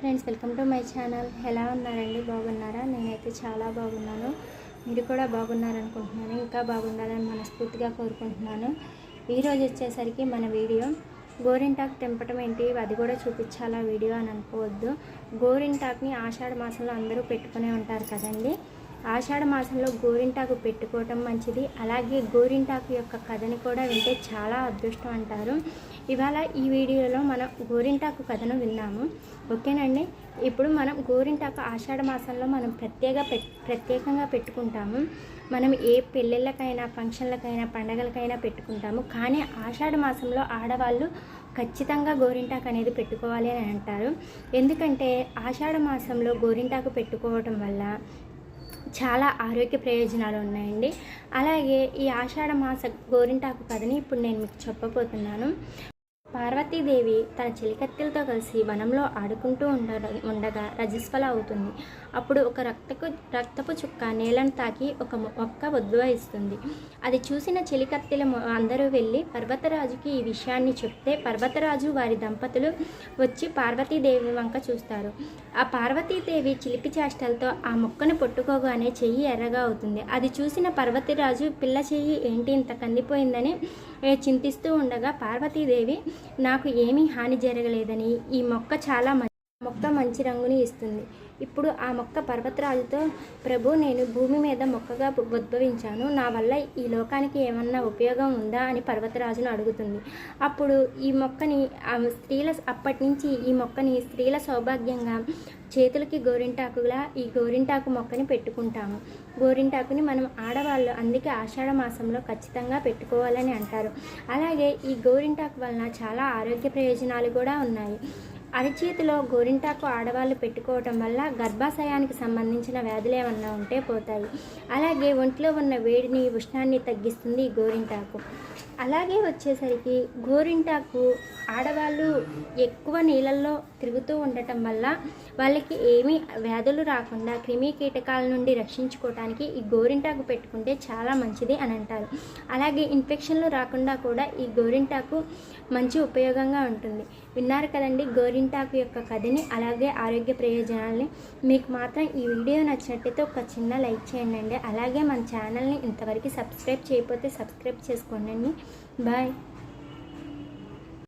Friends, welcome to my channel. ఎలా ఉన్నారండి? బాగున్నారా? నేనైతే చాలా బాగున్నాను. మీరు కూడా బాగున్నారనుకుంటున్నాను. ఇంకా బాగుండాలని మనస్ఫూర్తిగా కోరుకుంటున్నాను. ఈరోజు వచ్చేసరికి మన వీడియో గోరింటాకు తెంపటం ఏంటి, అది కూడా చూపించాలా వీడియో అని అనుకోవద్దు. గోరింటాకుని ఆషాఢ మాసంలో అందరూ పెట్టుకునే ఉంటారు కదండి. ఆషాఢ మాసంలో గోరింటాకు పెట్టుకోవటం మంచిది. అలాగే గోరింటాకు యొక్క కథని కూడా వింటే చాలా అదృష్టం అంటారు. ఇవాళ ఈ వీడియోలో మనం గోరింటాకు కథను విన్నాము. ఓకేనండి. ఇప్పుడు మనం గోరింటాకు ఆషాఢ మాసంలో మనం ప్రత్యేకంగా పెట్టుకుంటాము. మనం ఏ పెళ్ళిళ్ళకైనా, ఫంక్షన్లకైనా, పండగలకైనా పెట్టుకుంటాము. కానీ ఆషాఢ మాసంలో ఆడవాళ్ళు ఖచ్చితంగా గోరింటాకు అనేది పెట్టుకోవాలి అని అంటారు. ఎందుకంటే ఆషాఢ మాసంలో గోరింటాకు పెట్టుకోవటం వల్ల చాలా ఆరోగ్య ప్రయోజనాలు ఉన్నాయండి. అలాగే ఈ ఆషాఢ మాస గోరింటాకు కథని ఇప్పుడు నేను మీకు చెప్పబోతున్నాను. పార్వతీదేవి తన చిలికత్తెలతో కలిసి వనంలో ఆడుకుంటూ ఉండగా రజస్వల అవుతుంది. అప్పుడు ఒక రక్తపు చుక్క నేలను తాకి ఒక మొక్క ఉద్భవిస్తుంది. అది చూసిన చిలికత్తెలు అందరూ వెళ్ళి పర్వతరాజుకి ఈ విషయాన్ని చెప్తే పర్వతరాజు వారి దంపతులు వచ్చి పార్వతీదేవి వంక చూస్తారు. ఆ పార్వతీదేవి చిలిపి చేష్టలతో ఆ మొక్కను పట్టుకోగానే చెయ్యి ఎర్రగా అవుతుంది. అది చూసిన పర్వతరాజు పిల్ల చెయ్యి ఏంటి ఇంత కందిపోయిందని చింతిస్తూ ఉండగా పార్వతీదేవి నాకు ఏమీ హాని జరగలేదని, ఈ మొక్క మంచి రంగుని ఇస్తుంది. ఇప్పుడు ఆ మొక్క పర్వతరాజుతో, ప్రభు, నేను భూమి మీద మొక్కగా ఉద్భవించాను, నా వల్ల ఈ లోకానికి ఏమన్నా ఉపయోగం ఉందా అని పర్వతరాజును అడుగుతుంది. అప్పుడు అప్పటి నుంచి ఈ మొక్కని స్త్రీల సౌభాగ్యంగా చేతులకి గోరింటాకులా ఈ గోరింటాకు మొక్కని పెట్టుకుంటాము. గోరింటాకుని మనం ఆడవాళ్ళు అందుకే ఆషాఢ మాసంలో ఖచ్చితంగా పెట్టుకోవాలని అంటారు. అలాగే ఈ గోరింటాకు వలన చాలా ఆరోగ్య ప్రయోజనాలు కూడా ఉన్నాయి. అరచేతిలో గోరింటాకు ఆడవాళ్ళు పెట్టుకోవటం వల్ల గర్భాశయానికి సంబంధించిన వ్యాధులు ఏమన్నా ఉంటే పోతాయి. అలాగే ఒంట్లో ఉన్న వేడిని, ఉష్ణాన్ని తగ్గిస్తుంది ఈ గోరింటాకు. అలాగే వచ్చేసరికి గోరింటాకు ఆడవాళ్ళు ఎక్కువ నీళ్ళల్లో తిరుగుతూ ఉండటం వల్ల వాళ్ళకి ఏమీ వ్యాధులు రాకుండా క్రిమి కీటకాల నుండి రక్షించుకోవడానికి ఈ గోరింటాకు పెట్టుకుంటే చాలా మంచిది అని అంటారు. అలాగే ఇన్ఫెక్షన్లు రాకుండా కూడా ఈ గోరింటాకు మంచి ఉపయోగంగా ఉంటుంది. విన్నారు కదండి గోరింటాకు యొక్క కథని, అలాగే ఆరోగ్య ప్రయోజనాలని. మీకు మాత్రం ఈ వీడియో నచ్చినట్టయితే ఒక చిన్న లైక్ చేయండి. అలాగే మన ఛానల్ని ఇంతవరకు సబ్స్క్రైబ్ చేయకపోతే సబ్స్క్రైబ్ చేసుకోండి. బాయ్.